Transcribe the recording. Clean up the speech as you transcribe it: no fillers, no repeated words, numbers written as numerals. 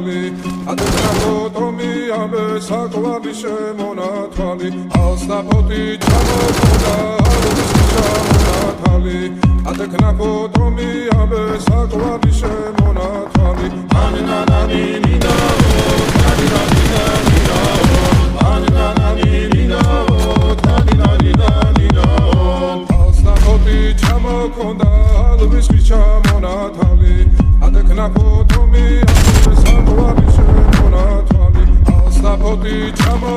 თვალი ადენა ფოტომი ამე საკვალი შემონათვალი ალსაფოთი ჩამოხდა ალუსი ჩამონათვალი ადენა ფოტომი ამე საკვალი შემონათვალი ანანანი ნინაო თანინანი ნინაო ანანანი ნინაო თანინანი ნინაო ალსაფოთი ჩამოხდა ალუსი ჩამონათვალი adekna fotomi ambe sakwali shemonatwali alsapoti chamo